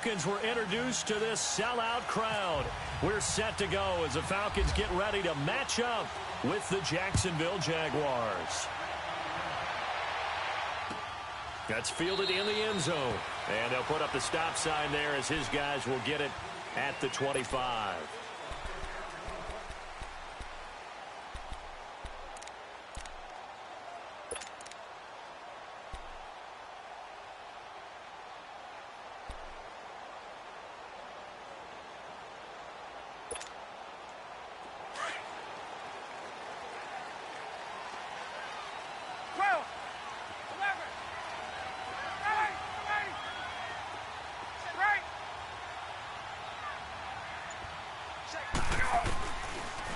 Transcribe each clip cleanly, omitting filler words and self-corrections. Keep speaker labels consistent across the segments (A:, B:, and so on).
A: Falcons were introduced to this sellout crowd. We're set to go as the Falcons get ready to match up with the Jacksonville Jaguars. That's fielded in the end zone. And they'll put up the stop sign there as his guys will get it at the 25.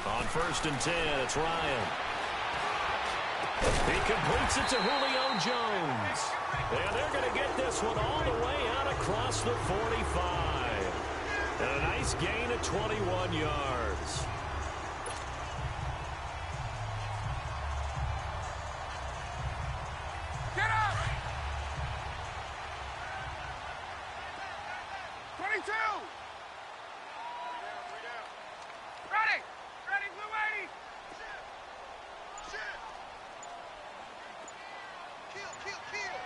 A: On 1st and 10, it's Ryan. He completes it to Julio Jones. And they're going to get this one all the way out across the 45. And a nice gain of 21 yards.
B: Get up! 22! Ready! Ready, Blue 80! Shit! Kill!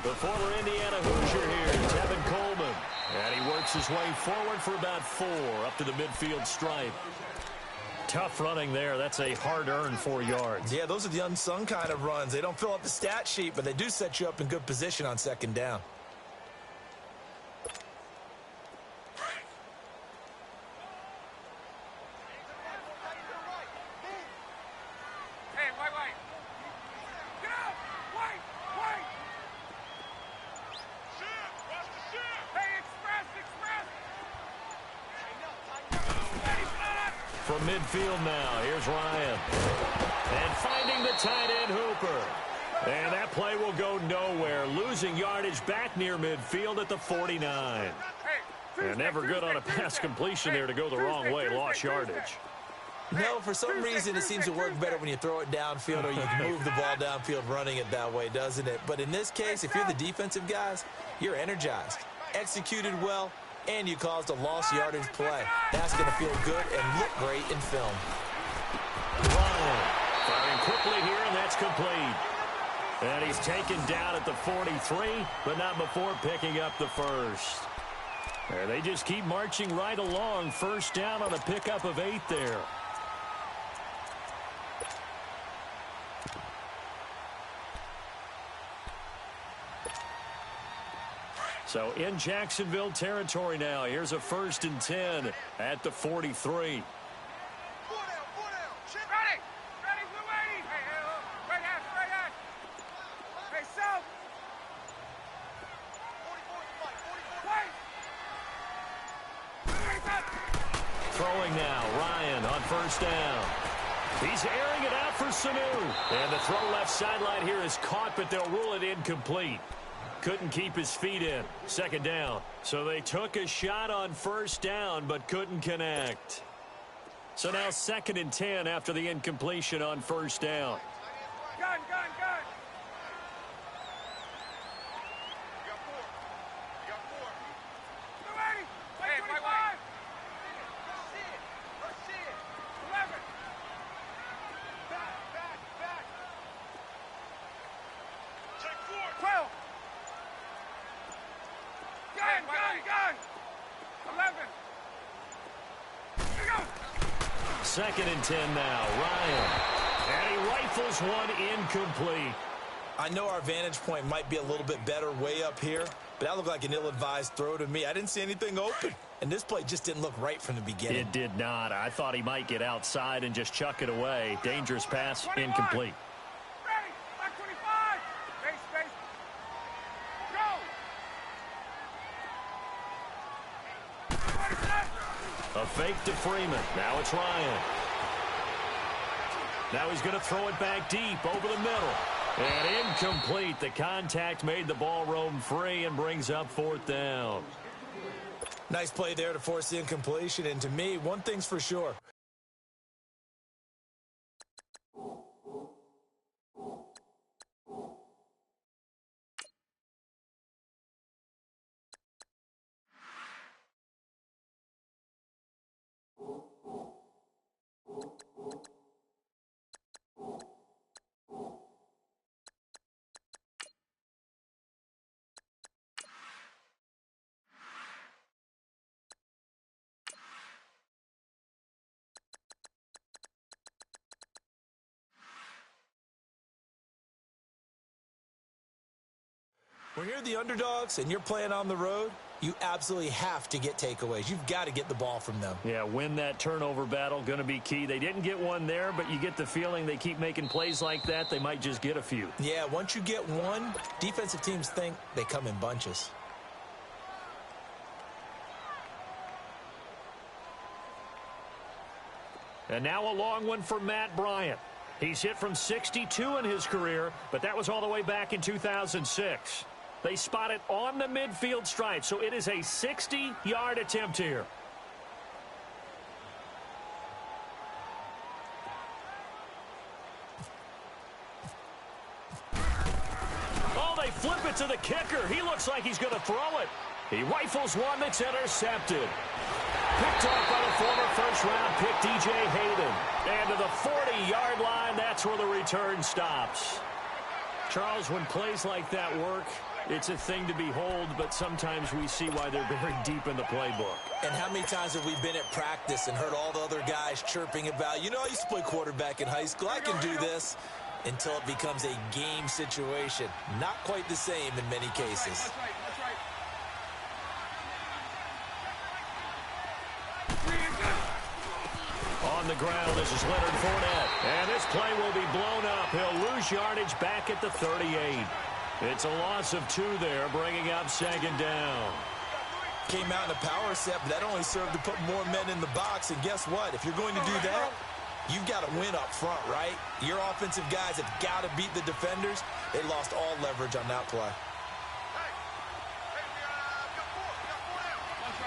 A: The former Indiana Hoosier here, Tevin Coleman. And he works his way forward for about 4 up to the midfield stripe. Tough running there. That's a hard-earned 4 yards.
C: Yeah, those are the unsung kind of runs. They don't fill up the stat sheet, but they do set you up in good position on 2nd down.
B: Hey, wait. Get up! Wait! Hey, express!
A: From midfield now, here's Ryan. And finding the tight end Hooper. And that play will go nowhere, losing yardage back near midfield at the 49. And never good on a pass completion there to go the wrong way, lost yardage.
C: No, for some reason it seems to work better when you throw it downfield or you can move the ball downfield running it that way, doesn't it? But in this case, if you're the defensive guys, you're energized, executed well, and you caused a lost yardage play. That's going to feel good and look great in film.
A: Ryan firing quickly here, and that's complete. And he's taken down at the 43, but not before picking up the first. And they just keep marching right along. 1st down on a pickup of 8 there. So in Jacksonville territory now. Here's a 1st and 10 at the 43.
B: Ready, Blue 80! Hey, right hash! Hey, South! 44,
A: Throwing now, Ryan on 1st down. He's airing it out for Sanu. And the throw left sideline here is caught, but they'll rule it incomplete. Couldn't keep his feet in. 2nd down. So they took a shot on 1st down, but couldn't connect. So now 2nd and 10 after the incompletion on 1st down.
B: Gun! Blue 80! Hey, wait! 11! Back! 12! Gun! 11! Here we go!
A: 2nd and 10 now, Ryan. And he rifles one incomplete.
C: I know our vantage point might be a little bit better way up here, but that looked like an ill-advised throw to me. I didn't see anything open, and this play just didn't look right from the beginning.
A: It did not. I thought he might get outside and just chuck it away. Dangerous pass,
B: 21.
A: incomplete.
B: Ready! Back 25! Space! Go!
A: A fake to Freeman. Now it's Ryan. Now he's going to throw it back deep over the middle. And incomplete. The contact made the ball roam free and brings up 4th down.
C: Nice play there to force the incompletion. And to me, one thing's for sure. When you're the underdogs and you're playing on the road, you absolutely have to get takeaways. You've got to get the ball from them.
A: Yeah, win that turnover battle, going to be key. They didn't get one there, but you get the feeling they keep making plays like that, they might just get a few.
C: Yeah, once you get one, defensive teams think they come in bunches.
A: And now a long one for Matt Bryant. He's hit from 62 in his career, but that was all the way back in 2006. They spot it on the midfield stripe, so it is a 60-yard attempt here. Oh, they flip it to the kicker. He looks like he's going to throw it. He rifles one that's intercepted. Picked off by the former first-round pick, DJ Hayden. And to the 40-yard line, that's where the return stops. Charles, when plays like that work, it's a thing to behold, but sometimes we see why they're very deep in the playbook.
C: And how many times have we been at practice and heard all the other guys chirping about, you know, I used to play quarterback in high school. I can do this, until it becomes a game situation. Not quite the same in many cases.
B: That's right.
A: On the ground, this is Leonard Fournette. And this play will be blown up. He'll lose yardage back at the 38. It's a loss of 2 there, bringing up second down.
C: Came out in a power set, but that only served to put more men in the box. And guess what? If you're going to do that, you've got to win up front, right? Your offensive guys have got to beat the defenders. They lost all leverage on that play.
B: That's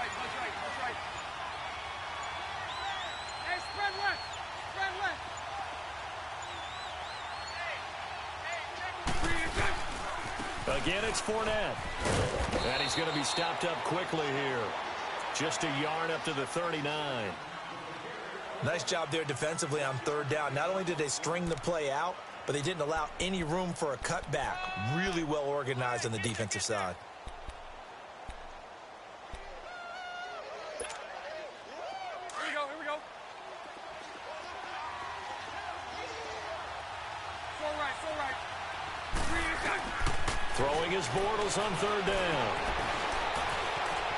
B: right. Hey, spread left.
A: Again, it's Fournette. And he's going to be stopped up quickly here. Just a yard up to the 39.
C: Nice job there defensively on third down. Not only did they string the play out, but they didn't allow any room for a cutback. Really well organized on the defensive side.
B: Here we go. Full right.
A: Throwing his Bortles on third down.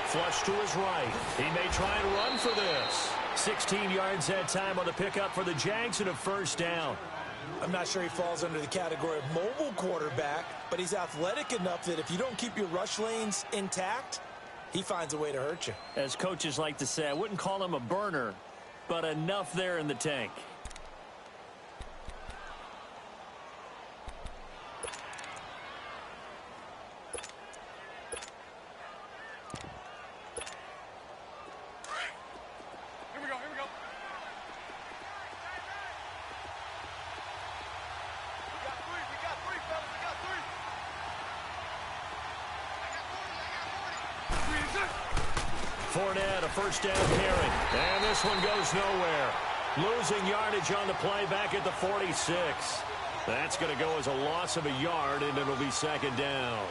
A: Flush to his right. He may try and run for this. 16 yards that time on the pickup for the Jags and a first down.
C: I'm not sure he falls under the category of mobile quarterback, but he's athletic enough that if you don't keep your rush lanes intact, he finds a way to hurt you.
A: As coaches like to say, I wouldn't call him a burner, but enough there in the tank.
B: Here we go. We got three, fellas. We got three.
A: Fournette, a first down carry. And this one goes nowhere. Losing yardage on the play back at the 46. That's going to go as a loss of a yard, and it'll be second down.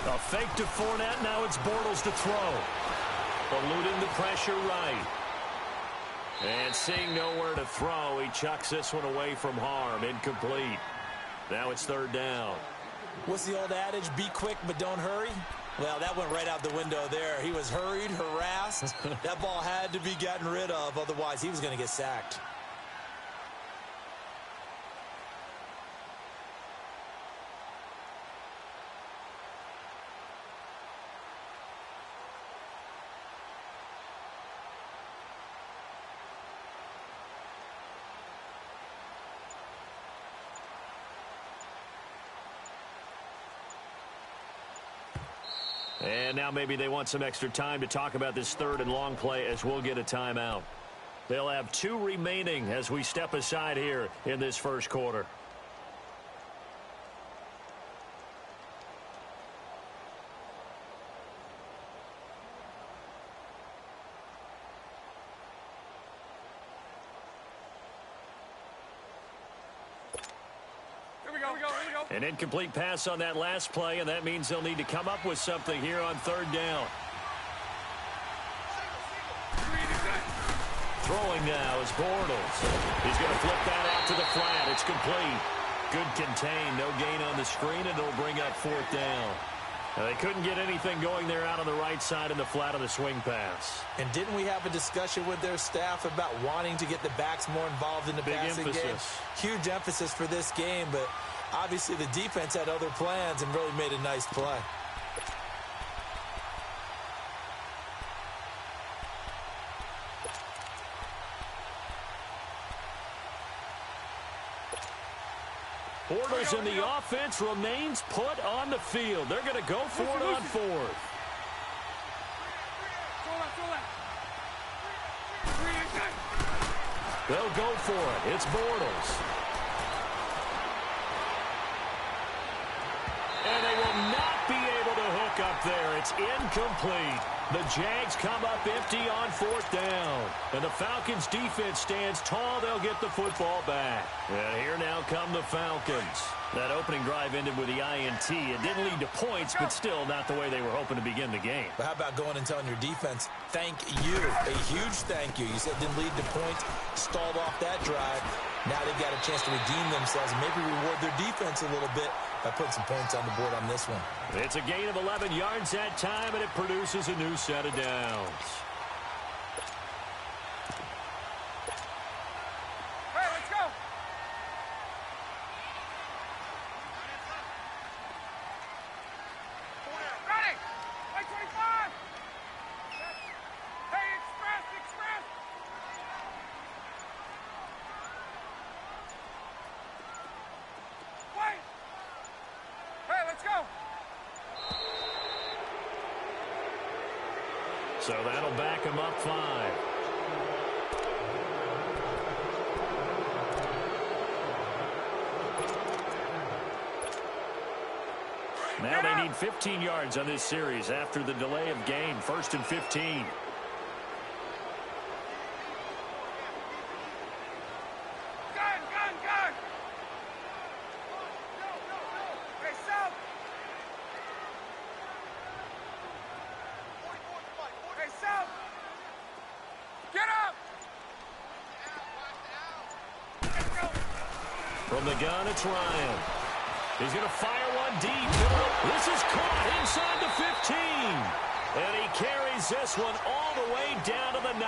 A: A fake to Fournette. Now it's Bortles to throw. Eluding the pressure right. And seeing nowhere to throw, he chucks this one away from harm. Incomplete. Now it's third down.
C: What's the old adage? Be quick, but don't hurry. Well, that went right out the window there. He was hurried, harassed. That ball had to be gotten rid of. Otherwise, he was going to get sacked.
A: And now maybe they want some extra time to talk about this third and long play as we'll get a timeout. They'll have 2 remaining as we step aside here in this first quarter. An incomplete pass on that last play, and that means they'll need to come up with something here on 3rd down. Throwing now is Bortles. He's going to flip that out to the flat. It's complete. Good contain. No gain on the screen, and it'll bring up 4th down. Now, they couldn't get anything going there out on the right side in the flat of the swing pass.
C: And didn't we have a discussion with their staff about wanting to get the backs more involved in the passing game? Huge emphasis for this game, but obviously the defense had other plans and really made a nice play.
A: Bortles in the offense remains put on the field. They're going to go for it on 4th. They'll go for it. It's Bortles. And they will not be able to hook up there. It's incomplete. The Jags come up empty on 4th down. And the Falcons defense stands tall. They'll get the football back. And here now come the Falcons. That opening drive ended with the INT. It didn't lead to points, but still not the way they were hoping to begin the game.
C: But how about going and telling your defense, thank you, a huge thank you. You said it didn't lead to points, stalled off that drive. Now they've got a chance to redeem themselves and maybe reward their defense a little bit by putting some points on the board on this one.
A: It's a gain of 11 yards that time, and it produces a new set of downs.
B: Hey, let's go. Ready. 25. Hey, express. Wait. Hey, let's go.
A: So that'll back him up 5. Now they need 15 yards on this series after the delay of game. 1st and 15.
B: Gun. Hey, South. Hey, South. Get up.
A: From the gun, it's Ryan. He's going to fire one deep. This is caught inside the 15. And he carries this one all the way down to the 9.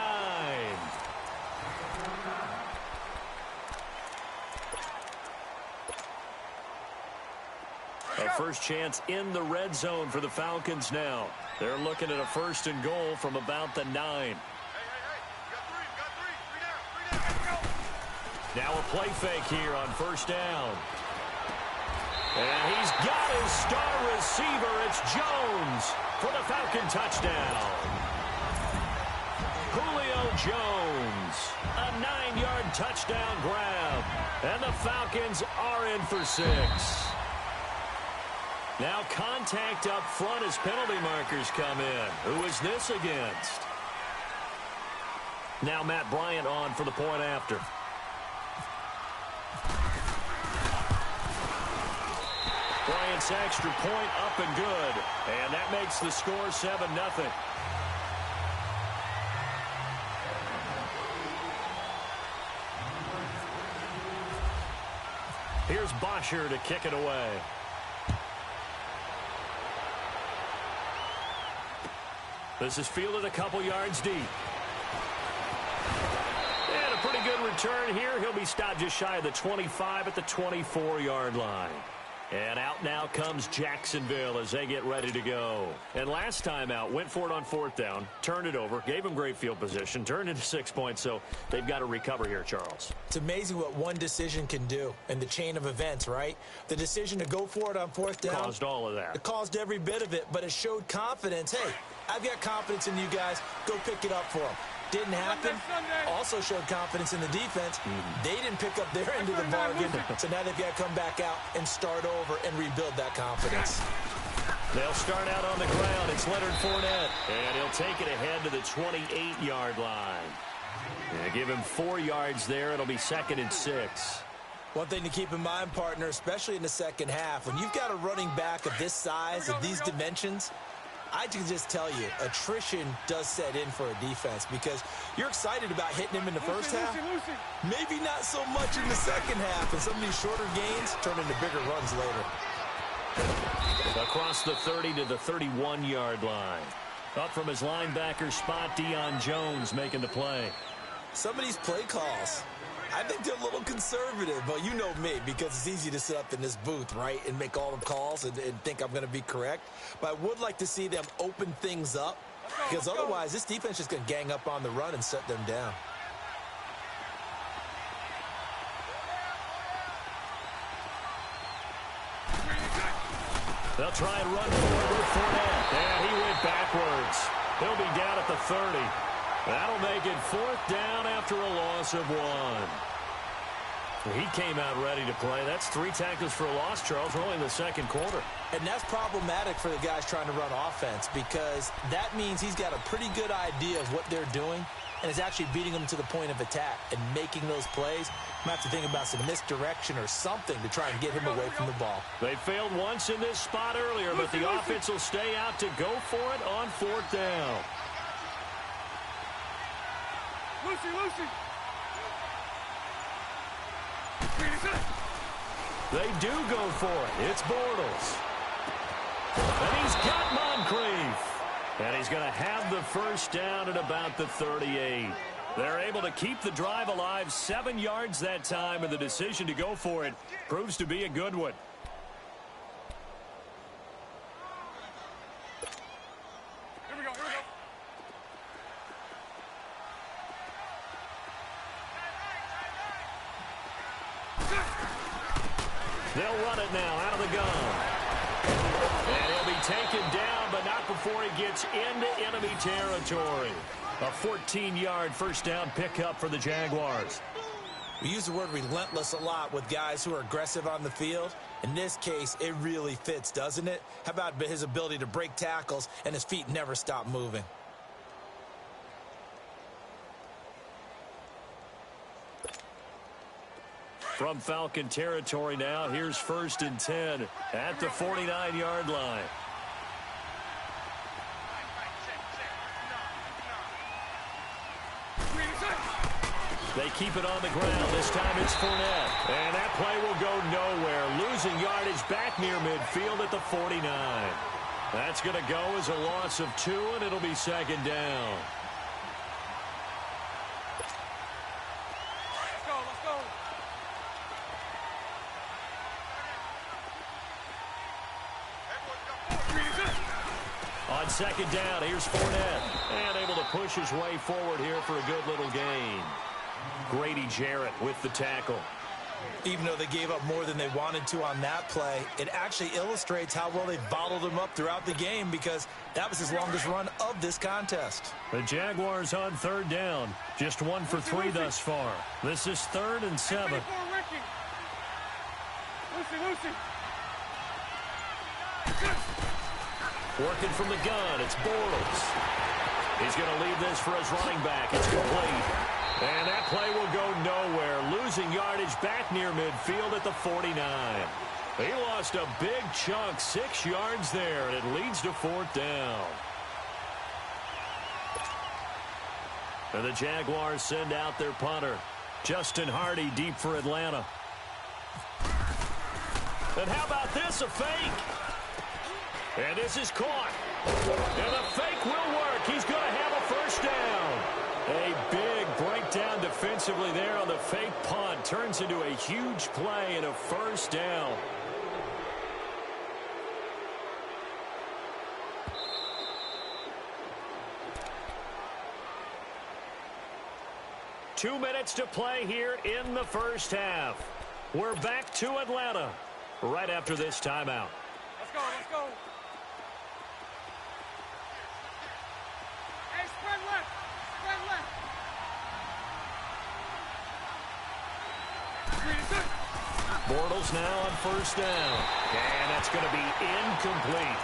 A: A first chance in the red zone for the Falcons now. They're looking at a 1st and goal from about the 9.
B: Hey. We got 3 down.
A: Now a play fake here on 1st down. And he's got his star receiver. It's Jones for the Falcon touchdown. Julio Jones, a 9-yard touchdown grab. And the Falcons are in for 6. Now contact up front as penalty markers come in. Who is this against? Now Matt Bryant on for the point after. Bryant's extra point up and good. And that makes the score 7-0. Here's Bosher to kick it away. This is fielded a couple yards deep. And a pretty good return here. He'll be stopped just shy of the 25 at the 24-yard line. And out now comes Jacksonville as they get ready to go. And last time out, went for it on 4th down, turned it over, gave him great field position, turned into 6 points, so they've got to recover here, Charles.
C: It's amazing what one decision can do in the chain of events, right? The decision to go for it on 4th down.
A: Caused all of that.
C: It caused every bit of it, but it showed confidence. Hey, I've got confidence in you guys. Go pick it up for them. Didn't happen. Also showed confidence in the defense. They didn't pick up their end of the bargain, so now they've got to come back out and start over and rebuild that confidence.
A: They'll start out on the ground. It's Leonard Fournette, and he'll take it ahead to the 28-yard line. And give him 4 yards there. It'll be 2nd and 6.
C: One thing to keep in mind, partner, especially in the second half, when you've got a running back of this size, of these dimensions, I can just tell you, attrition does set in for a defense because you're excited about hitting him in the first half. Maybe not so much in the second half, and some of these shorter gains turn into bigger runs later.
A: Across the 30 to the 31-yard line. Up from his linebacker spot, Deion Jones making the play.
C: Some of these play calls, I think they're a little conservative, but you know me, because it's easy to sit up in this booth, right, and make all the calls and think I'm going to be correct. But I would like to see them open things up, because otherwise this defense is going to gang up on the run and shut them down.
A: They'll try and run forward with Fournette. And he went backwards. He'll be down at the 30. That'll make it 4th down after a loss of 1. He came out ready to play. That's 3 tackles for a loss, Charles, only in the second quarter.
C: And that's problematic for the guys trying to run offense because that means he's got a pretty good idea of what they're doing and is actually beating them to the point of attack and making those plays. I'm going to have to think about some misdirection or something to try and get him away from the ball.
A: They failed once in this spot earlier, but the offense will stay out to go for it on 4th down.
B: Lucy.
A: They do go for it. It's Bortles. And he's got Moncrief. And he's going to have the first down at about the 38. They're able to keep the drive alive, 7 yards that time, and the decision to go for it proves to be a good one.
B: Here we go.
A: They'll run it now out of the gun. And he'll be taken down, but not before he gets into enemy territory. A 14-yard first down pickup for the Jaguars.
C: We use the word relentless a lot with guys who are aggressive on the field. In this case, it really fits, doesn't it? How about his ability to break tackles and his feet never stop moving?
A: From Falcon territory now, here's 1st and 10 at the 49-yard line. They keep it on the ground. This time it's Fournette. And that play will go nowhere. Losing yardage back near midfield at the 49. That's going to go as a loss of 2, and it'll be 2nd down.
B: Let's go.
A: On 2nd down, here's Fournette. And able to push his way forward here for a good little gain. Grady Jarrett with the tackle.
C: Even though they gave up more than they wanted to on that play, it actually illustrates how well they bottled him up throughout the game because that was his longest run of this contest.
A: The Jaguars on 3rd down. Just 1 for 3 thus far. This is 3rd and 7.
B: Lucy.
A: Working from the gun, it's Bortles. He's going to leave this for his running back. It's complete. And that play will go nowhere. Losing yardage back near midfield at the 49. He lost a big chunk, 6 yards there, and it leads to 4th down. And the Jaguars send out their punter. Justin Hardy deep for Atlanta. And how about this, a fake? And this is caught. And the fake will work. He's going to have a first down. A big breakdown defensively there on the fake punt. Turns into a huge play and a first down. Two minutes to play here in the first half. We're back to Atlanta right after this timeout.
B: Let's go. Hey, spread left.
A: Bortles now on first down. And that's going to be incomplete.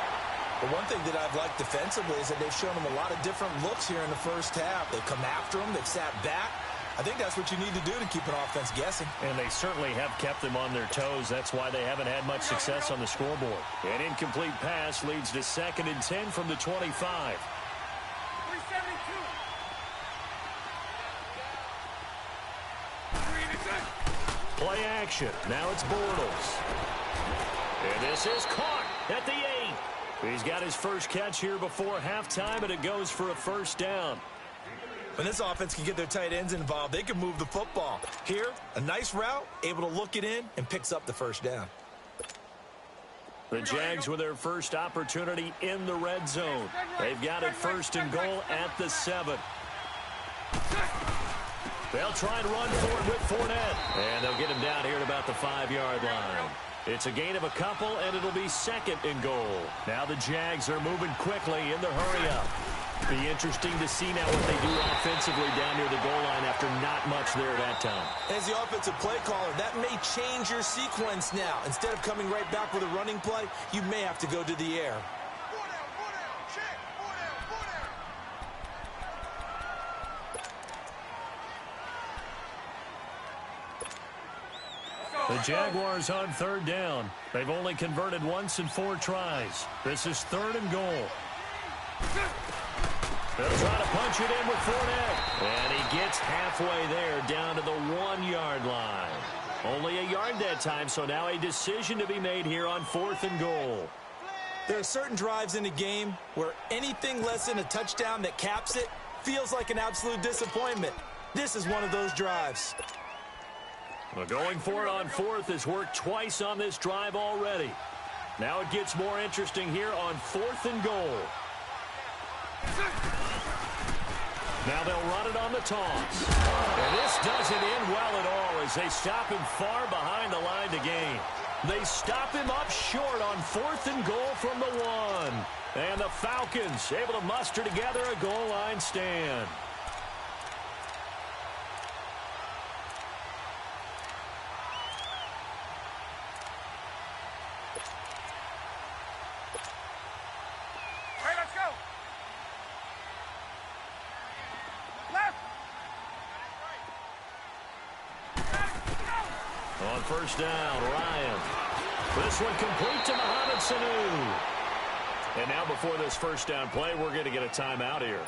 C: The one thing that I've liked defensively is that they've shown them a lot of different looks here in the first half. They've come after them. They've sat back. I think that's what you need to do to keep an offense guessing.
A: And they certainly have kept them on their toes. That's why they haven't had much success on the scoreboard. An incomplete pass leads to 2nd and 10 from the 25.
B: 372.
A: Play action. Now it's Bortles. And this is caught at the 8. He's got his first catch here before halftime, and it goes for a first down.
C: When this offense can get their tight ends involved, they can move the football. Here, a nice route, able to look it in, and picks up the first down.
A: The Jags with their first opportunity in the red zone. They've got it 1st and goal at the 7. They'll try and run for it with Fournette. And they'll get him down here at about the 5-yard line. It's a gain of a couple, and it'll be 2nd and goal. Now the Jags are moving quickly in the hurry-up. Be interesting to see now what they do offensively down near the goal line after not much there that time.
C: As the offensive play caller, that may change your sequence now. Instead of coming right back with a running play, you may have to go to the air.
A: The Jaguars on 3rd down. They've only converted once in 4 tries. This is 3rd and goal. They'll try to punch it in with Fournette. And he gets halfway there down to the 1-yard line. Only a yard that time, so now a decision to be made here on 4th and goal.
C: There are certain drives in a game where anything less than a touchdown that caps it feels like an absolute disappointment. This is one of those drives.
A: Well, going for it on 4th has worked twice on this drive already. Now it gets more interesting here on 4th and goal. Now they'll run it on the toss. And this doesn't end well at all as they stop him far behind the line to gain. They stop him up short on 4th and goal from the 1. And the Falcons able to muster together a goal line stand. On first down, Ryan. This one complete to Mohamed Sanu. And now before this first down play, we're going to get a timeout here.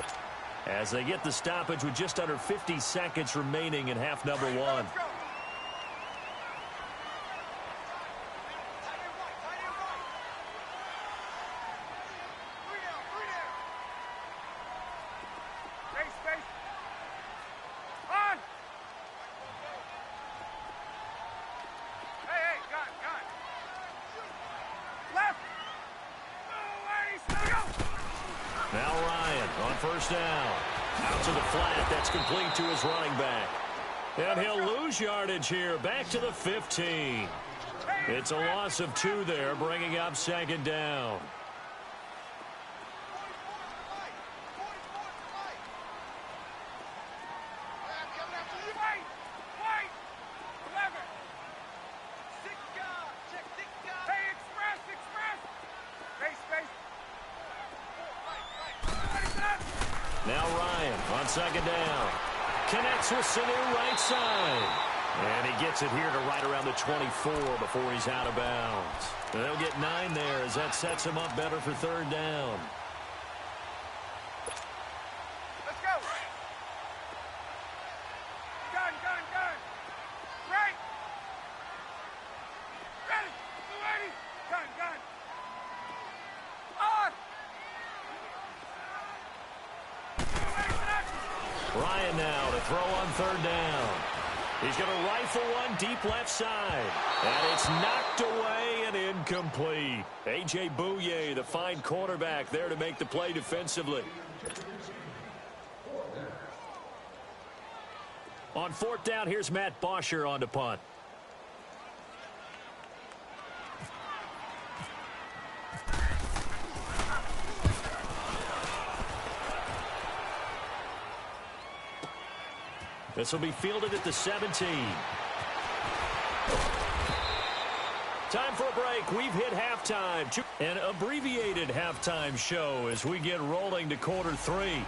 A: As they get the stoppage with just under 50 seconds remaining in half number 1. Now Ryan on first down. Out to the flat. That's complete to his running back. And he'll lose yardage here. Back to the 15. It's a loss of 2 there, bringing up 2nd down. Now Ryan on 2nd down. Connects with Sanu right side. And he gets it here to right around the 24 before he's out of bounds. And they'll get 9 there as that sets him up better for 3rd down.
B: Let's go. Gun. Right. Ready. Ready. Gun. On.
A: Ryan now to throw on 3rd down. He's going to rifle one deep left side. And it's knocked away and incomplete. A.J. Bouye, the fine quarterback, there to make the play defensively. On 4th down, here's Matt Bosher on to punt. This will be fielded at the 17. Time for a break. We've hit halftime. An abbreviated halftime show as we get rolling to quarter 3.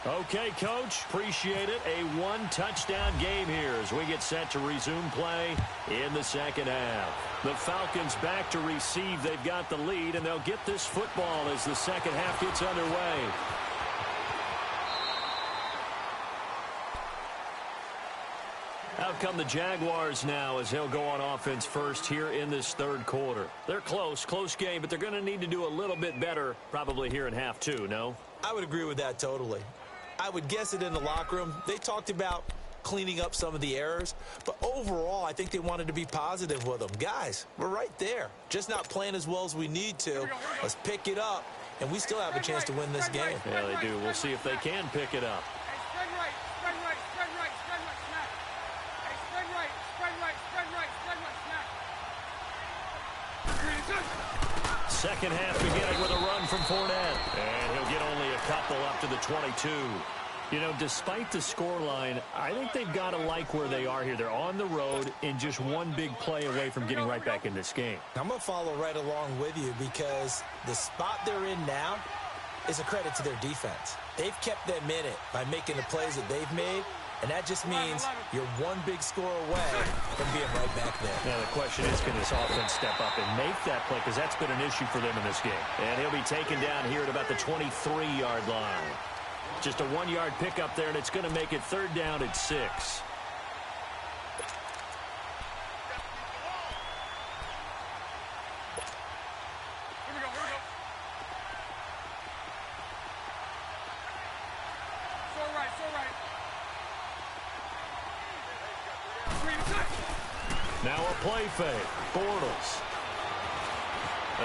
A: Okay, Coach, appreciate it. A one-touchdown game here as we get set to resume play in the second half. The Falcons back to receive. They've got the lead, and they'll get this football as the second half gets underway. Out come the Jaguars now as they'll go on offense first here in this third quarter. They're close game, but they're going to need to do a little bit better probably here in half 2, no?
C: I would agree with that totally. I would guess it in the locker room. They talked about cleaning up some of the errors, but overall, I think they wanted to be positive with them. Guys, we're right there. Just not playing as well as we need to. Let's pick it up, and we still have a chance to win this game.
A: Yeah, they do. We'll see if they can pick it up.
B: Spread right, spread right, spread right, spread right, snap. Hey, spread right, spread right, spread right, spread right, snap.
A: Second half beginning with a run from Fournette. And he'll get only a couple up to the 22. You know, despite the scoreline, I think they've got to like where they are here. They're on the road and just one big play away from getting right back in this game.
C: I'm going to follow right along with you because the spot they're in now is a credit to their defense. They've kept them in it by making the plays that they've made, and that just means you're one big score away from being right back there.
A: Now, the question is, can this offense step up and make that play? Because that's been an issue for them in this game. And he'll be taken down here at about the 23-yard line. Just a 1-yard pickup there, and it's going to make it third down at 6.
B: Here we go, here we go. So right, so right.
A: Now a play fake. Bortles.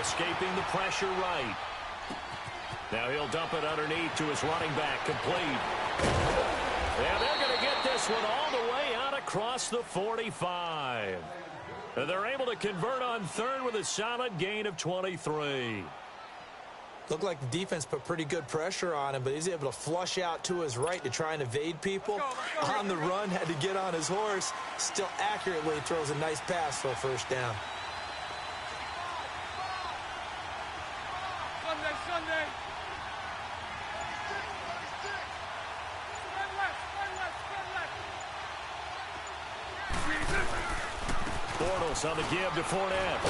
A: Escaping the pressure right. Now he'll dump it underneath to his running back. Complete. And they're going to get this one all the way out across the 45. And they're able to convert on third with a solid gain of 23.
C: Looked like the defense put pretty good pressure on him, but he's able to flush out to his right to try and evade people. On the run, had to get on his horse. Still accurately throws a nice pass for a first down.
B: Sunday, Sunday. Spread left, spread left, spread left.
A: Bortles on the give to Fournette.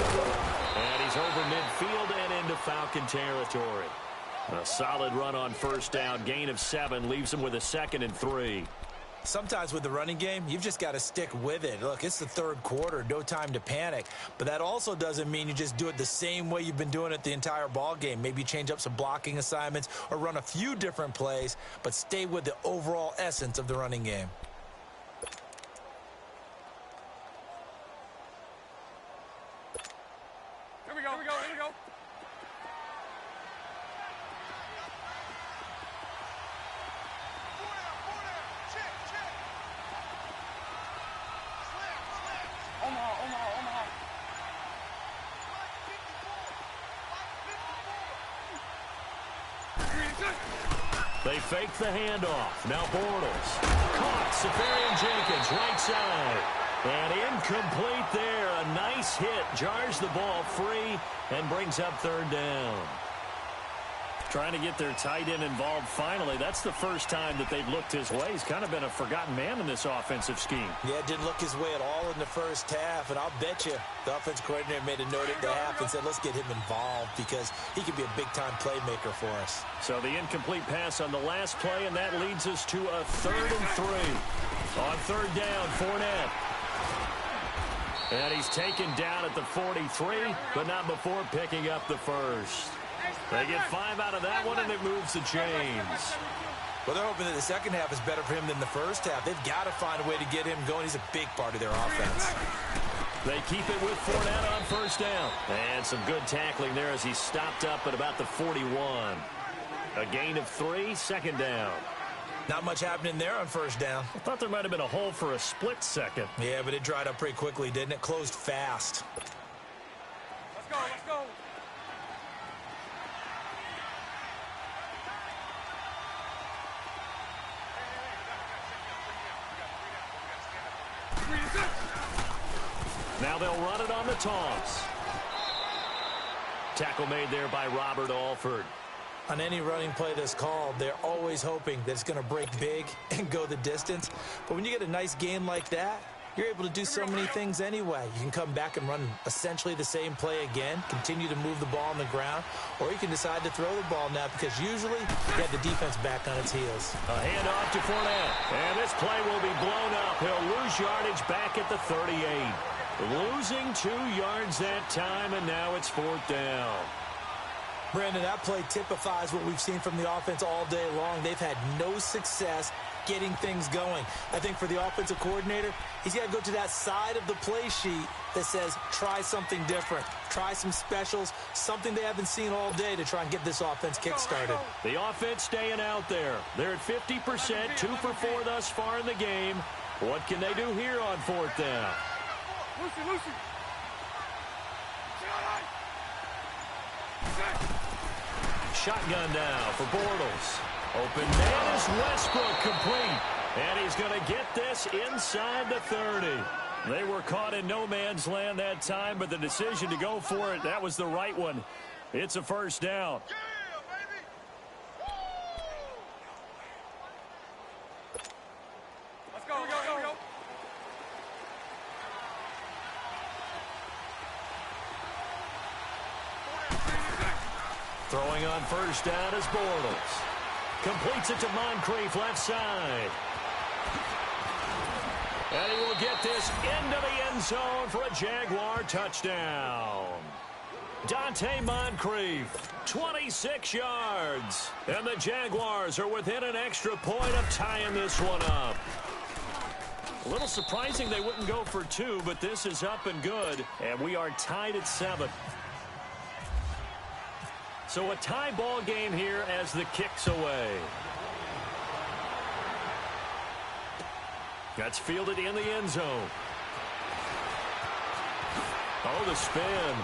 A: And he's over midfield and into Falcon territory. A solid run on first down. Gain of 7 leaves him with a 2nd and 3.
C: Sometimes with the running game, you've just got to stick with it. Look, it's the third quarter, no time to panic. But that also doesn't mean you just do it the same way you've been doing it the entire ball game. Maybe change up some blocking assignments or run a few different plays, but stay with the overall essence of the running game.
B: Here we go, here we go, here we go. Omaha.
A: They fake the handoff. Now Bortles. Caught. Safarian Jenkins, right side. And incomplete there. A nice hit. Jars the ball free and brings up third down. Trying to get their tight end involved finally. That's the first time that they've looked his way. He's kind of been a forgotten man in this offensive scheme.
C: Yeah, didn't look his way at all in the first half. And I'll bet you the offense coordinator made a note at the half and said, let's get him involved because he could be a big-time playmaker for us.
A: So the incomplete pass on the last play, and that leads us to a 3rd and 3. On third down, Fournette. And he's taken down at the 43, but not before picking up the first. They get 5 out of that one, and it moves the chains.
C: Well, they're hoping that the second half is better for him than the first half. They've got to find a way to get him going. He's a big part of their offense.
A: They keep it with Fournette on first down. And some good tackling there as he stopped up at about the 41. A gain of 3, second down.
C: Not much happening there on first down.
A: I thought there might have been a hole for a split second.
C: Yeah, but it dried up pretty quickly, didn't it? Closed fast.
B: Let's go, let's go.
A: Now they'll run it on the toss. Tackle made there by Robert Alford.
C: On any running play that's called, they're always hoping that it's going to break big and go the distance. But when you get a nice game like that, you're able to do so many things anyway. You can come back and run essentially the same play again, continue to move the ball on the ground, or you can decide to throw the ball now because usually you have the defense back on its heels.
A: A handoff to Fournette, and this play will be blown up. He'll lose yardage back at the 38. Losing 2 yards that time, and now it's 4th down.
C: Brandon, that play typifies what we've seen from the offense all day long. They've had no success getting things going. I think for the offensive coordinator, he's got to go to that side of the play sheet that says try something different, try some specials, something they haven't seen all day to try and get this offense kick-started.
A: The offense staying out there. They're at 50%, 2 for 4 thus far in the game. What can they do here on 4th down?
B: Lucy.
A: Shotgun now for Bortles. Open man is Westbrook, complete. And he's going to get this inside the 30. They were caught in no man's land that time, but the decision to go for it, that was the right one. It's a 1st down.
B: Let's go.
A: Throwing on 1st down is Bortles. Completes it to Moncrief, left side. And he will get this into the end zone for a Jaguar touchdown. Dante Moncrief, 26 yards. And the Jaguars are within an extra point of tying this one up. A little surprising they wouldn't go for 2, but this is up and good. And we are tied at 7. So a tie ball game here as the kick's away. That's fielded in the end zone. Oh, the spin.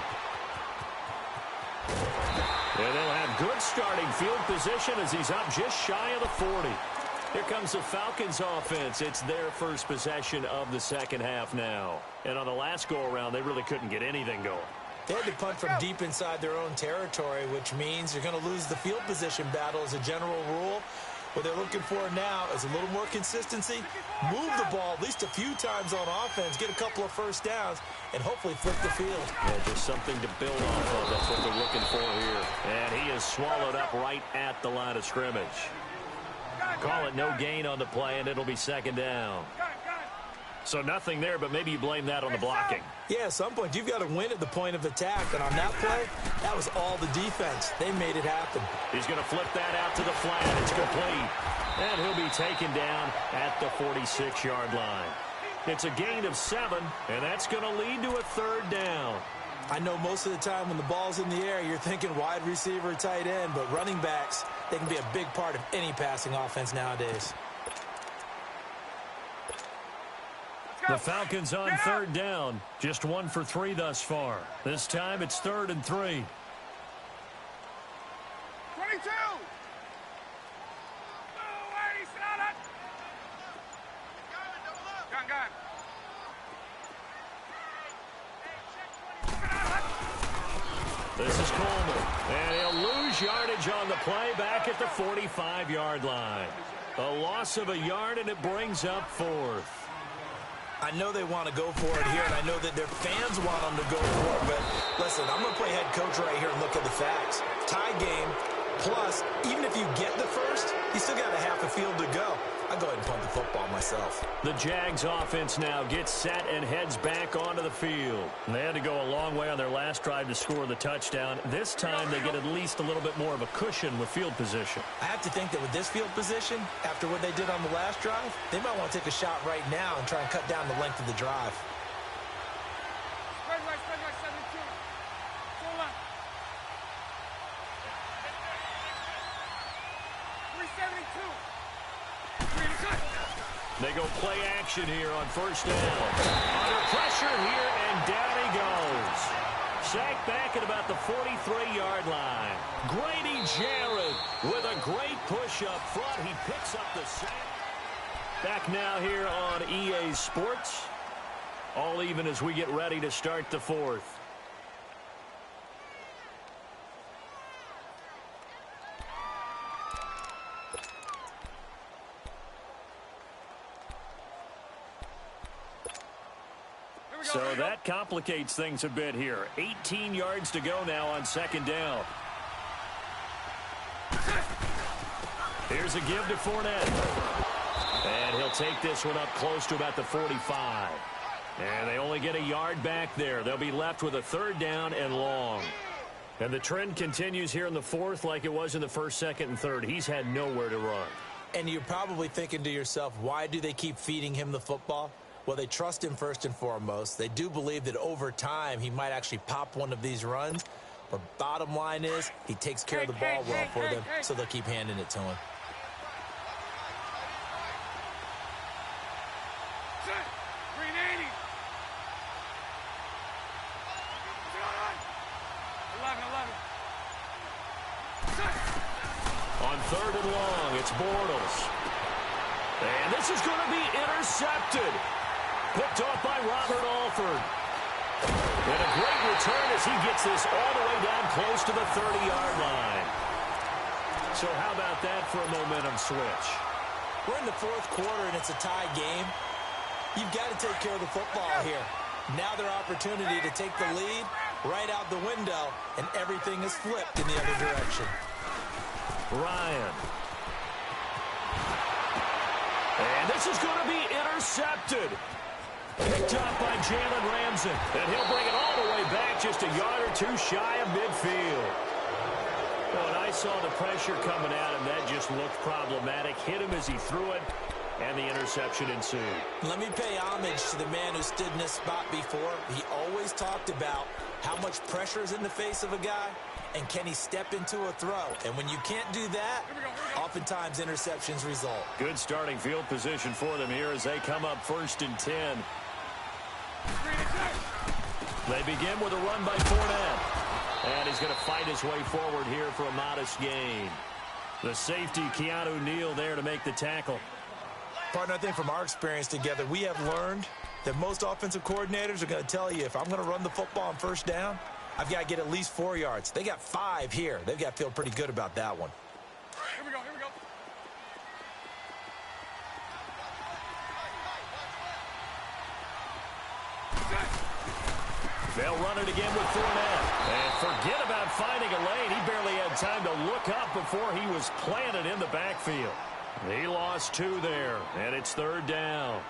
A: And they'll have good starting field position as he's up just shy of the 40. Here comes the Falcons offense. It's their first possession of the second half now. And on the last go-around, they really couldn't get anything going.
C: They had to punt from deep inside their own territory, which means you're going to lose the field position battle as a general rule. What they're looking for now is a little more consistency, move the ball at least a few times on offense, get a couple of 1st downs, and hopefully flip the field.
A: Yeah, just something to build off of. That's what they're looking for here. And he is swallowed up right at the line of scrimmage. Call it no gain on the play, and it'll be 2nd down. So nothing there, but maybe you blame that on the blocking.
C: Yeah, at some point, you've got to win at the point of attack. And on that play, that was all the defense. They made it happen.
A: He's going to flip that out to the flat. It's complete. And he'll be taken down at the 46-yard line. It's a gain of 7, and that's going to lead to a 3rd down.
C: I know most of the time when the ball's in the air, you're thinking wide receiver, tight end, but running backs, they can be a big part of any passing offense nowadays.
A: The Falcons on 3rd down. Just 1 for 3 thus far. This time it's 3rd and 3.
B: 22.
A: This is Coleman. And he'll lose yardage on the play back at the 45-yard line. A loss of a yard, and it brings up 4th.
C: I know they want to go for it here, and I know that their fans want them to go for it, but listen, I'm going to play head coach right here and look at the facts. Tie game, plus, even if you get the 1st, you still got a half a field to go. I'll go ahead and punt the football myself.
A: The Jags offense now gets set and heads back onto the field. They had to go a long way on their last drive to score the touchdown. This time they get at least a little bit more of a cushion with field position.
C: I have to think that with this field position, after what they did on the last drive, they might want to take a shot right now and try and cut down the length of the drive.
B: Spread right, 72. Go left. 372.
A: They go play action here on 1st down. Under pressure here, and down he goes. Sacked back at about the 43-yard line. Grady Jarrett with a great push up front. He picks up the sack. Back now here on EA Sports. All even as we get ready to start the fourth. So that complicates things a bit here. 18 yards to go now on second down. Here's a give to Fournette. And he'll take this one up close to about the 45. And they only get a yard back there. They'll be left with a third down and long. And the trend continues here in the fourth like it was in the first, second, and third. He's had nowhere to run.
C: And you're probably thinking to yourself, why do they keep feeding him the football? Well, they trust him first and foremost. They do believe that over time he might actually pop one of these runs. But bottom line is he takes care of the ball well for them, so they'll keep handing it to him.
A: On third and long, it's Bortles. And this is going to be intercepted. Picked off by Robert Alford. And a great return as he gets this all the way down close to the 30-yard line. So how about that for a momentum switch?
C: We're in the fourth quarter, and it's a tie game. You've got to take care of the football here. Now their opportunity to take the lead right out the window, and everything is flipped in the other direction.
A: Ryan. And this is going to be intercepted. Picked up by Jalen Ramsey. And he'll bring it all the way back just a yard or two shy of midfield. Well, and I saw the pressure coming at him. That just looked problematic. Hit him as he threw it, and the interception ensued.
C: Let me pay homage to the man who stood in this spot before. He always talked about how much pressure is in the face of a guy, and can he step into a throw? And when you can't do that, oftentimes interceptions result.
A: Good starting field position for them here as they come up 1st and 10. They begin with a run by Fournette. And he's going to fight his way forward here for a modest gain. The safety, Keanu Neal, there to make the tackle.
C: Partner, I think from our experience together, we have learned that most offensive coordinators are going to tell you, if I'm going to run the football on first down, I've got to get at least 4 yards. They got 5 here. They've got to feel pretty good about that one.
B: Here we go, here we go.
A: They'll run it again with Fournette. And forget about finding a lane. He barely had time to look up before he was planted in the backfield. He lost 2 there, and it's 3rd down.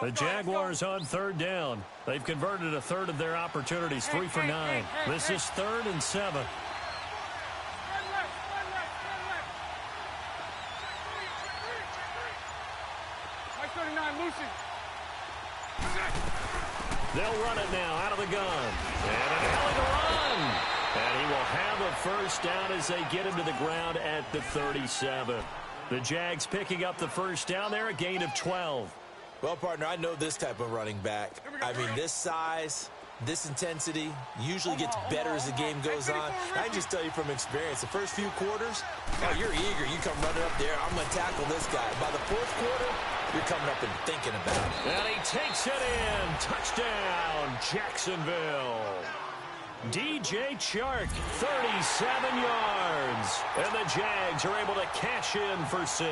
A: The Jaguars on 3rd down. They've converted a third of their opportunities, 3 for 9. This is 3rd and 7. They'll run it now out of the gun. And an alley to run. And he will have a first down as they get him to the ground at the 37. The Jags picking up the first down there, a gain of 12.
C: Well, partner, I know this type of running back. I mean, this size, this intensity usually gets better as the game goes on. I can just tell you from experience, the first few quarters, oh, you're eager. You come running up there, I'm going to tackle this guy. By the 4th quarter, you're coming up and thinking about it.
A: And he takes it in. Touchdown, Jacksonville. DJ Chark, 37 yards. And the Jags are able to cash in for 6.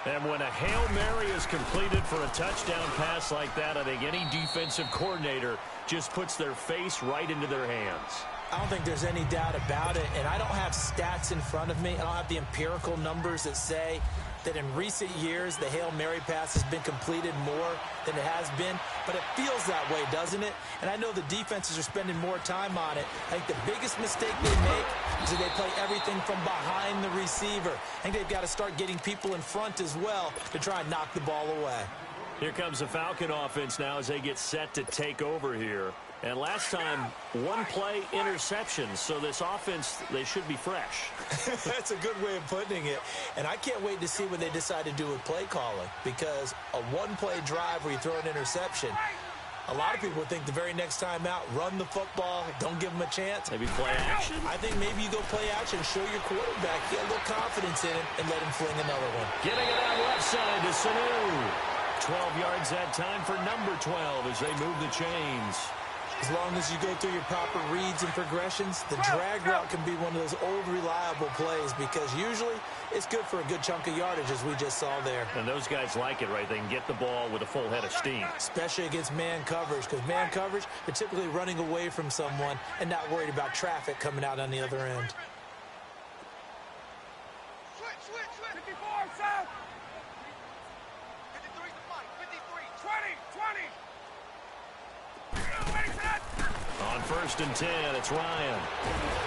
A: And when a Hail Mary is completed for a touchdown pass like that, I think any defensive coordinator just puts their face right into their hands.
C: I don't think there's any doubt about it, and I don't have stats in front of me. I don't have the empirical numbers that say that in recent years the Hail Mary pass has been completed more than it has been, but it feels that way, doesn't it? And I know the defenses are spending more time on it. I think the biggest mistake they make is that they play everything from behind the receiver. I think they've got to start getting people in front as well to try and knock the ball away.
A: Here comes the Falcon offense now as they get set to take over here. And last time, one play interception. So this offense, they should be fresh.
C: That's a good way of putting it. And I can't wait to see what they decide to do with play calling, because a one-play drive where you throw an interception, a lot of people think the very next time out, run the football, don't give them a chance.
A: Maybe play action?
C: I think maybe you go play action, show your quarterback, get a little confidence in him, and let him fling another one.
A: Getting it out left side to Sanu. 12 yards that time for number 12 as they move the chains.
C: As long as you go through your proper reads and progressions, the drag route can be one of those old reliable plays, because usually it's good for a good chunk of yardage, as we just saw there.
A: And those guys like it, right? They can get the ball with a full head of steam.
C: Especially against man coverage, because man coverage, they're typically running away from someone and not worried about traffic coming out on the other end.
B: Switch. 54, south. 53 to fight. 53. 20.
A: On 1st and 10, it's Ryan.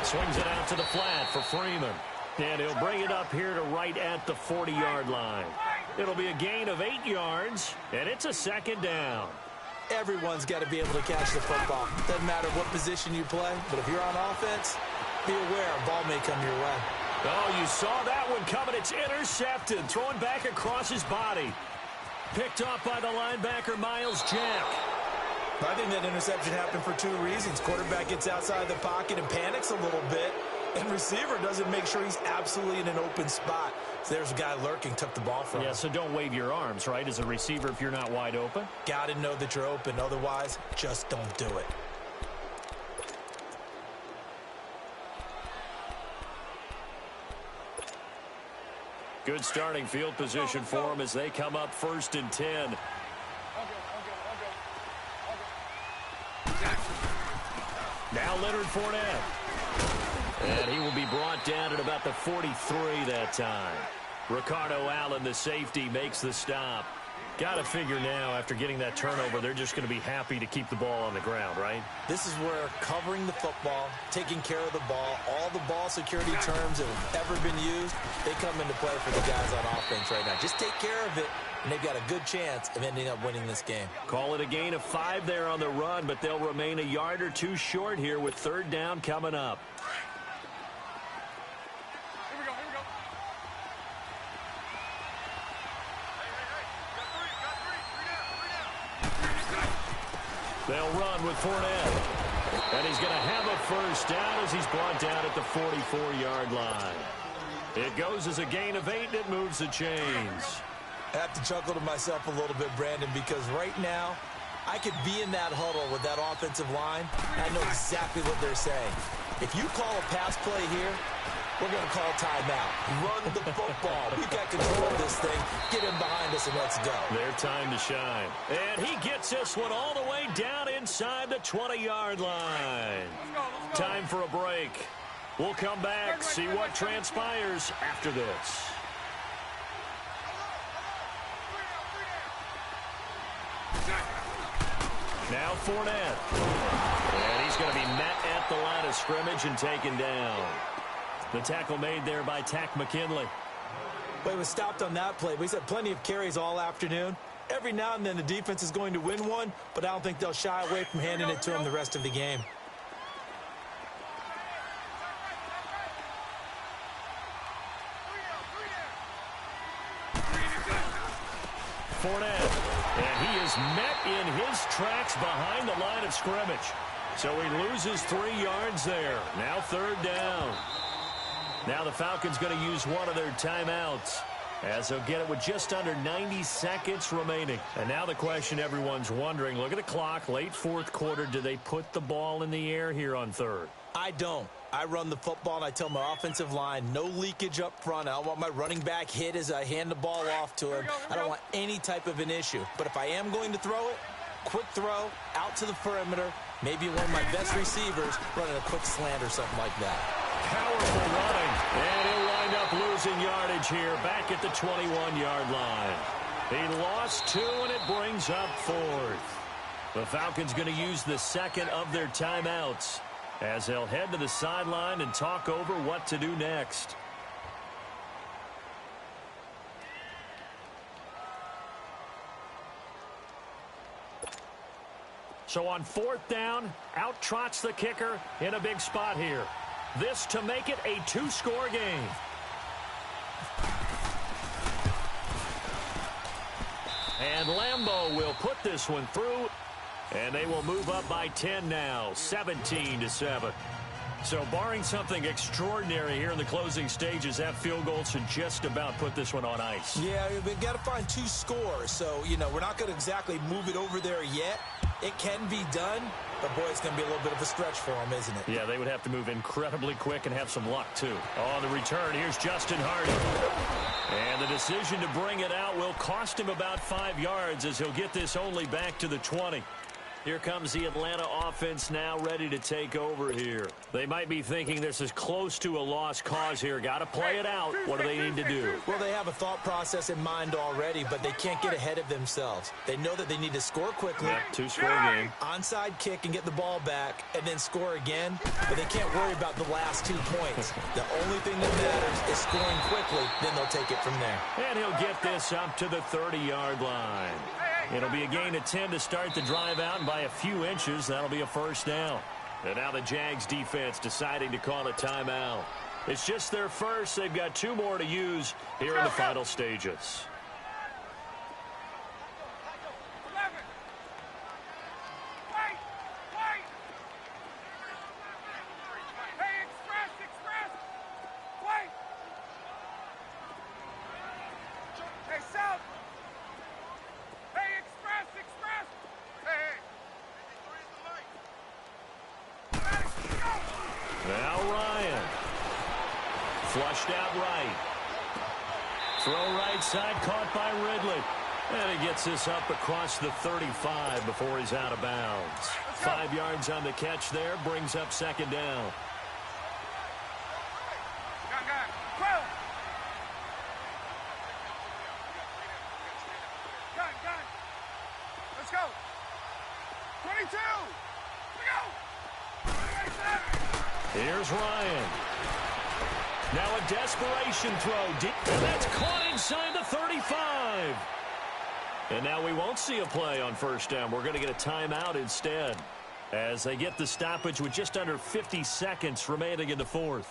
A: Swings it out to the flat for Freeman. And he'll bring it up here to right at the 40-yard line. It'll be a gain of 8 yards, and it's a 2nd down.
C: Everyone's got to be able to catch the football. Doesn't matter what position you play, but if you're on offense, be aware a ball may come your way.
A: Oh, you saw that one coming. It's intercepted. Throwing back across his body. Picked up by the linebacker, Miles Jack.
C: I think that interception happened for 2 reasons. Quarterback gets outside the pocket and panics a little bit, and receiver doesn't make sure he's absolutely in an open spot. So there's a guy lurking, took the ball from him.
A: Yeah, so don't wave your arms, right, as a receiver if you're not wide open.
C: Got to know that you're open. Otherwise, just don't do it.
A: Good starting field position for them as they come up 1st and 10. Now Leonard Fournette. And he will be brought down at about the 43 that time. Ricardo Allen, the safety, makes the stop. Got to figure now, after getting that turnover, they're just going to be happy to keep the ball on the ground, right?
C: This is where covering the football, taking care of the ball, all the ball security terms that have ever been used, they come into play for the guys on offense right now. Just take care of it, and they've got a good chance of ending up winning this game.
A: Call it a gain of 5 there on the run, but they'll remain a yard or 2 short here with 3rd down coming up. They'll run with Fournette. And he's going to have a 1st down as he's brought down at the 44-yard line. It goes as a gain of 8, and it moves the chains.
C: I have to chuckle to myself a little bit, Brandon, because right now I could be in that huddle with that offensive line, and I know exactly what they're saying. If you call a pass play here, we're going to call timeout. Run the football. We've got control of this thing. Get him behind us and let's go.
A: Their time to shine. And he gets this one all the way down inside the 20-yard line. Time for a break. We'll come back, see what transpires after this. Now Fournette. And he's going to be met at the line of scrimmage and taken down. The tackle made there by Tack McKinley.
C: Well, he was stopped on that play, but he's had plenty of carries all afternoon. Every now and then the defense is going to win one, but I don't think they'll shy away from handing it to him the rest of the game.
A: Fournette, and he is met in his tracks behind the line of scrimmage. So he loses 3 yards there. Now 3rd down. Now the Falcons going to use one of their timeouts, as they'll get it with just under 90 seconds remaining. And now the question everyone's wondering, look at the clock, late 4th quarter, do they put the ball in the air here on 3rd?
C: I don't. I run the football, and I tell my offensive line, no leakage up front. I don't want my running back hit as I hand the ball off to him. I don't want any type of an issue. But if I am going to throw it, quick throw, out to the perimeter, maybe one of my best receivers running a quick slant or something like that.
A: Powerful running, and he'll wind up losing yardage here back at the 21-yard line. He lost 2, and it brings up 4th. The Falcons going to use the 2nd of their timeouts as they'll head to the sideline and talk over what to do next. So on 4th down, out trots the kicker in a big spot here. This to make it a 2-score game. And Lambeau will put this one through. And they will move up by 10 now, 17-7. So barring something extraordinary here in the closing stages, that field goal should just about put this one on ice.
C: Yeah, we've got to find 2 scores. So, you know, we're not going to exactly move it over there yet. It can be done, but, boy, it's going to be a little bit of a stretch for them, isn't it?
A: Yeah, they would have to move incredibly quick and have some luck, too. On the return, here's Justin Hardy. And the decision to bring it out will cost him about 5 yards as he'll get this only back to the 20. Here comes the Atlanta offense now ready to take over here. They might be thinking this is close to a lost cause here. Got to play it out. What do they need to do?
C: Well, they have a thought process in mind already, but they can't get ahead of themselves. They know that they need to score quickly.
A: Yep, 2-score game.
C: Onside kick and get the ball back and then score again, but they can't worry about the last 2 points. The only thing that matters is scoring quickly, then they'll take it from there.
A: And he'll get this up to the 30-yard line. It'll be a gain of 10 to start the drive out, and by a few inches, that'll be a 1st down. And now the Jags defense deciding to call a timeout. It's just their first. They've got 2 more to use here in the final stages.
B: 11. Wait! Wait! Hey, express! Wait! Hey, South! Hey, express! Hey!
A: Now Ryan. Flushed out right. Throw right side, caught by Ridley. And he gets this up across the 35 before he's out of bounds. 5 yards on the catch there, brings up 2nd down.
B: Gun. 12. Gun. Let's go. 22. We go.
A: Here's Ryan. Now a desperation throw deep, and that's caught inside the 35. And now we won't see a play on 1st down. We're going to get a timeout instead as they get the stoppage with just under 50 seconds remaining in the 4th.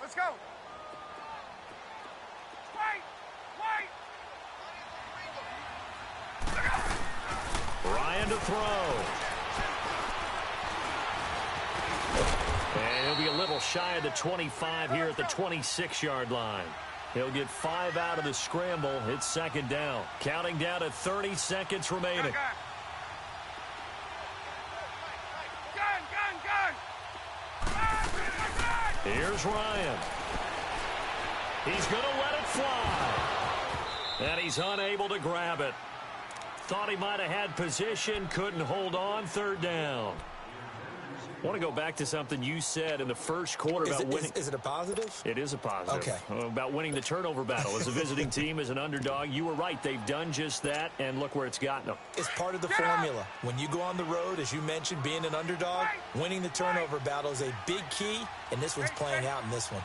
B: Let's go. Wait.
A: Ryan to throw. And he'll be a little shy of the 25 here at the 26-yard line. He'll get 5 out of the scramble. It's 2nd down. Counting down to 30 seconds remaining. Here's Ryan. He's going to let it fly. And he's unable to grab it. Thought he might have had position, couldn't hold on. 3rd down. I want to go back to something you said in the first quarter about winning.
C: Is it a positive?
A: It is a positive.
C: Okay.
A: About winning the turnover battle. As a visiting team, as an underdog, you were right. They've done just that, and look where it's gotten them.
C: It's part of the formula. When you go on the road, as you mentioned, being an underdog, winning the turnover battle is a big key, and this one's playing out in this one.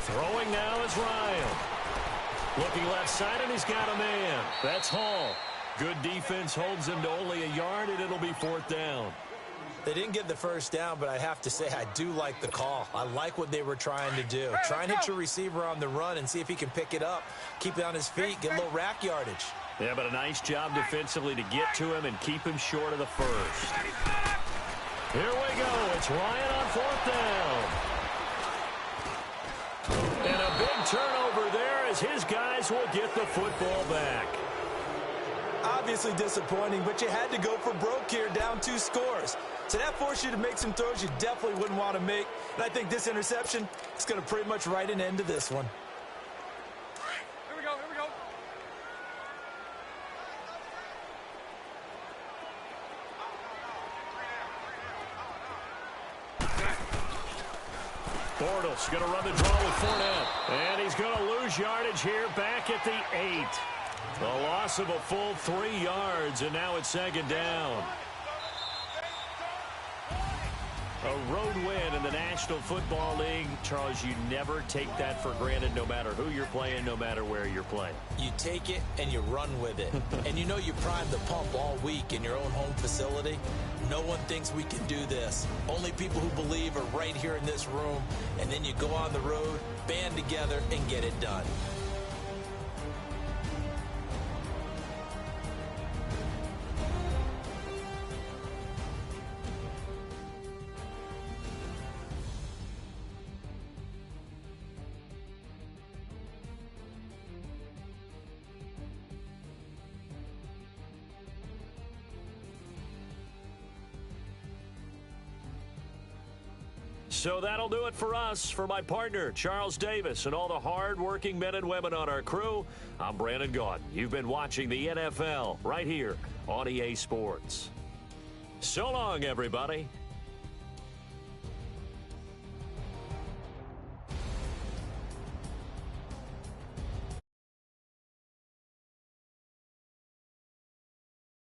A: Throwing now is Ryan. Looking left side, and he's got a man. That's Hall. Good defense holds him to only a yard, and it'll be 4th down.
C: They didn't get the 1st down, but I have to say I do like the call. I like what they were trying to do. Try and hit your receiver on the run and see if he can pick it up. Keep it on his feet, get a little rack yardage.
A: Yeah, but a nice job defensively to get to him and keep him short of the 1st. Here we go. It's Ryan on 4th down. And a big turnover there as his guys will get the football back.
C: Obviously disappointing, but you had to go for broke here, down 2 scores. So that forced you to make some throws you definitely wouldn't want to make. And I think this interception is going to pretty much write an end to this one.
B: Here we go.
A: Bortles going to run the draw with Fournette. And he's going to lose yardage here back at the 8. A loss of a full 3 yards, and now it's second down. A road win in the National Football League. Charles, you never take that for granted no matter who you're playing, no matter where you're playing.
C: You take it and you run with it. And you know you primed the pump all week in your own home facility. No one thinks we can do this. Only people who believe are right here in this room. And then you go on the road, band together, and get it done.
A: So that'll do it for us. For my partner, Charles Davis, and all the hard-working men and women on our crew, I'm Brandon Gaudin. You've been watching the NFL right here on EA Sports. So long, everybody.